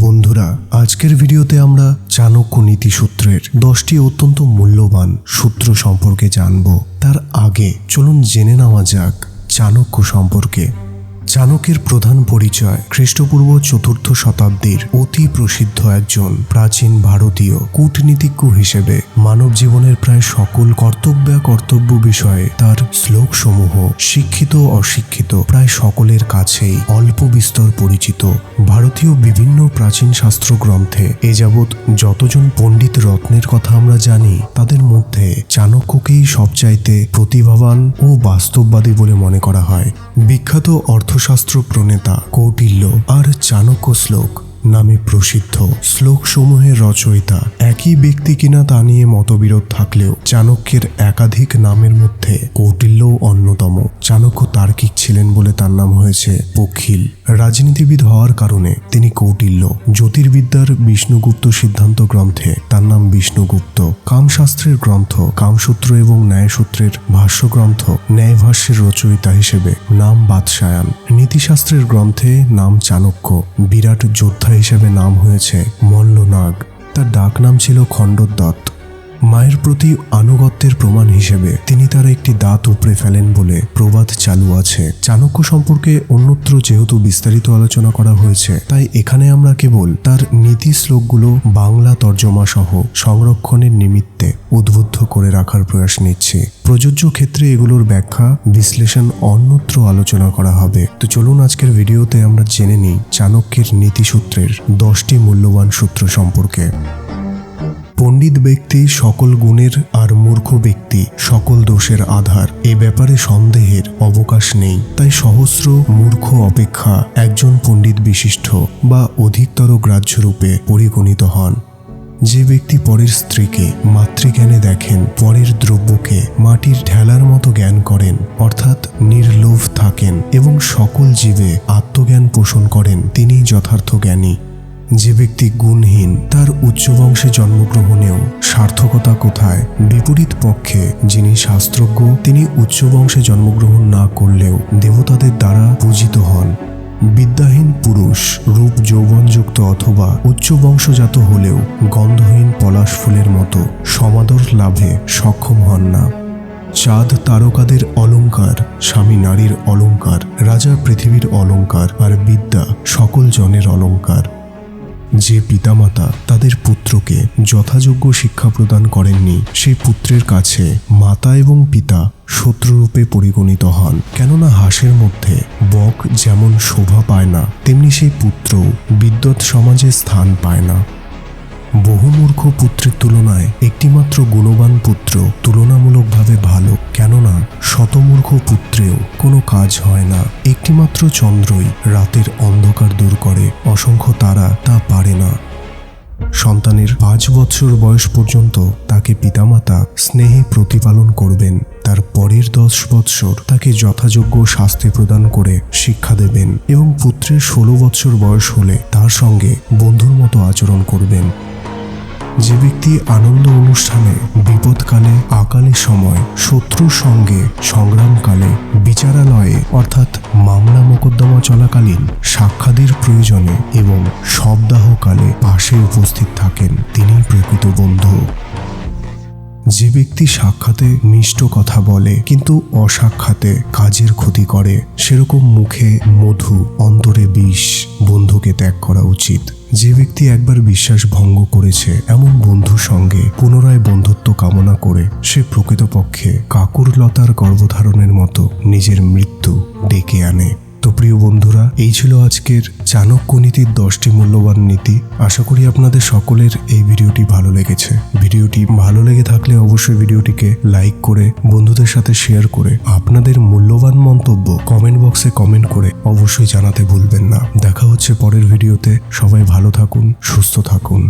বন্ধুরা, আজকের ভিডিওতে আমরা চাণক্য নীতিসূত্রের 10টি অত্যন্ত মূল্যবান সূত্র সম্পর্কে জানব। তার আগে চলুন জেনে নেওয়া যাক চাণক্য সম্পর্কে। চাণক্যের প্রধান পরিচয় খ্রিস্টপূর্ব 4র্থ শতাব্দীর অতি প্রসিদ্ধ একজন প্রাচীন ভারতীয় কূটনীতিজ্ঞ হিসেবে মানব জীবনের প্রায় সকল কর্তব্য বিষয়ে তার শ্লোকসমূহ শিক্ষিত অশিক্ষিত প্রায় সকলের কাছেই অল্প বিস্তর পরিচিত। ভারতীয় বিভিন্ন প্রাচীন শাস্ত্র গ্রন্থে এ যাবৎ যতজন পণ্ডিত রত্নের কথা আমরা জানি, তাদের মধ্যে চাণক্যকেই সবচাইতে প্রতিভাবান ও বাস্তববাদী বলে মনে করা হয়। বিখ্যাত অর্থশাস্ত্র প্রণেতা কৌটিল্য আর চাণক্য শ্লোক নামে প্রসিদ্ধ শ্লোকসমূহের রচয়িতা একই ব্যক্তি কিনা তা নিয়ে মতবিরোধ থাকলেও চাণক্যের একাধিক নামের মধ্যে কৌটিল্যও অন্যতম। চাণক্য তার্কিক ছিলেন বলে তার নাম হয়েছে পক্ষিল। রাজনীতিবিদ হওয়ার কারণে তিনি কৌটিল্য। জ্যোতির্বিদ্যার বিষ্ণুগুপ্ত সিদ্ধান্ত গ্রন্থে তার নাম বিষ্ণুগুপ্ত। কামশাস্ত্রের গ্রন্থ কামসূত্র এবং ন্যায়সূত্রের ভাষ্যগ্রন্থ ন্যায়ভাষ্যের রচয়িতা হিসেবে নাম বাদশায়ান। নীতিশাস্ত্রের গ্রন্থে নাম চাণক্য। বিরাট যোদ্ধা হিসেবে নাম হয়েছে মল্লনাগ। তার ডাক নাম ছিল খণ্ডদ্বৎ। মায়ের প্রতি আনুগত্যের প্রমাণ হিসেবে তিনি তার একটি দাঁত উপড়ে ফেলেন বলে প্রবাদ চালু আছে। চাণক্য সম্পর্কে অন্যত্র যেহেতু বিস্তারিত আলোচনা করা হয়েছে, তাই এখানে আমরা কেবল তার নীতি শ্লোকগুলো বাংলা তর্জমা সহ সংরক্ষণের নিমিত্তে উদ্বুদ্ধ করে রাখার প্রয়াস নিচ্ছি। প্রযোজ্য ক্ষেত্রে এগুলোর ব্যাখ্যা বিশ্লেষণ অন্যত্র আলোচনা করা হবে। তো চলুন আজকের ভিডিওতে আমরা জেনে নিই চাণক্যের নীতিসূত্রের 10টি মূল্যবান সূত্র সম্পর্কে। পণ্ডিত ব্যক্তি সকল গুণের আর মূর্খ ব্যক্তি সকল দোষের আধার, এ ব্যাপারে সন্দেহের অবকাশ নেই। তাই সহস্র মূর্খ অপেক্ষা একজন পণ্ডিত বিশিষ্ট বা অধিকতর গ্রাহ্যরূপে পরিগণিত হন। যে ব্যক্তি পরের স্ত্রীকে মাতৃজ্ঞানে দেখেন, পরের দ্রব্যকে মাটির ঢেলার মতো জ্ঞান করেন, অর্থাৎ নির্লোভ থাকেন এবং সকল জীবে আত্মজ্ঞান পোষণ করেন, তিনিই যথার্থ জ্ঞানী। যে ব্যক্তি গুণহীন, তার উচ্চ বংশে জন্মগ্রহণেও সার্থকতা কোথায়? বিপরীত পক্ষে যিনি শাস্ত্রজ্ঞ, তিনি উচ্চ বংশে জন্মগ্রহণ না করলেও দেবতাদের দ্বারা পূজিত হন। বিদ্যাহীন পুরুষ রূপ যৌবনযুক্ত অথবা উচ্চ বংশজাত হলেও গন্ধহীন পলাশ ফুলের মতো সমাদর লাভে সক্ষম হন না। চাঁদ তারকাদের অলঙ্কার, স্বামী নারীর অলঙ্কার, রাজা পৃথিবীর অলঙ্কার, আর বিদ্যা সকল জনের অলঙ্কার। যে পিতামাতা তাদের পুত্রকে যথাযোগ্য শিক্ষা প্রদান করেননি, সেই পুত্রের কাছে মাতা এবং পিতা শত্রুরূপে পরিগণিত হন। কেননা হাঁসের মধ্যে বক যেমন শোভা পায় না, তেমনি সেই পুত্র বিদ্বৎ সমাজে স্থান পায় না। বহুমূর্খ পুত্রের তুলনায় একটিমাত্র গুণবান পুত্র তুলনামূলকভাবে ভালো, কেননা শতমূর্খ পুত্রেও কোনো কাজ হয় না। একটিমাত্র চন্দ্রই রাতের অন্ধকার দূর করে, অসংখ্য তারা তা পারে না। সন্তানের 5 বৎসর বয়স পর্যন্ত তাকে পিতামাতা স্নেহে প্রতিপালন করবেন, তার পরের 10 বৎসর তাকে যথাযোগ্য শাস্তি প্রদান করে শিক্ষা দেবেন এবং পুত্রের 16 বৎসর বয়স হলে তার সঙ্গে বন্ধুর মতো আচরণ করবেন। যে ব্যক্তি আনন্দ অনুষ্ঠানে, বিপদকালে, আকালের সময়, শত্রুর সঙ্গে সংগ্রামকালে, বিচারালয়ে অর্থাৎ মামলা মোকদ্দমা চলাকালীন, সাক্ষাতের প্রয়োজনে এবং শবদাহকালে পাশে উপস্থিত থাকেন, তিনিই প্রকৃত বন্ধু। যে ব্যক্তি সাক্ষাতে মিষ্ট কথা বলে কিন্তু অসাক্ষাতে কাজের ক্ষতি করে, সেরকম মুখে মধু অন্তরে বিষ, বন্ধুকে ত্যাগ করা উচিত। যে ব্যক্তি একবার বিশ্বাস ভঙ্গ করেছে, এমন বন্ধুর সঙ্গে পুনরায় বন্ধুত্ব কামনা করে, সে প্রকৃতপক্ষে কাকুরলতার গর্ভধারণের মতো নিজের মৃত্যু ডেকে আনে। তো প্রিয় বন্ধুরা, এই ছিল আজকের চাণক্য নীতির 10টি মূল্যবান নীতি। আশা করি আপনাদের সকলের এই ভিডিওটি ভালো লেগেছে। ভিডিওটি ভালো লেগে থাকলে অবশ্যই ভিডিওটিকে লাইক করে বন্ধুদের সাথে শেয়ার করে আপনাদের মূল্যবান মন্তব্য কমেন্ট বক্সে কমেন্ট করে অবশ্যই জানাতে ভুলবেন না। দেখা হচ্ছে পরের ভিডিওতে। সবাই ভালো থাকুন, সুস্থ থাকুন।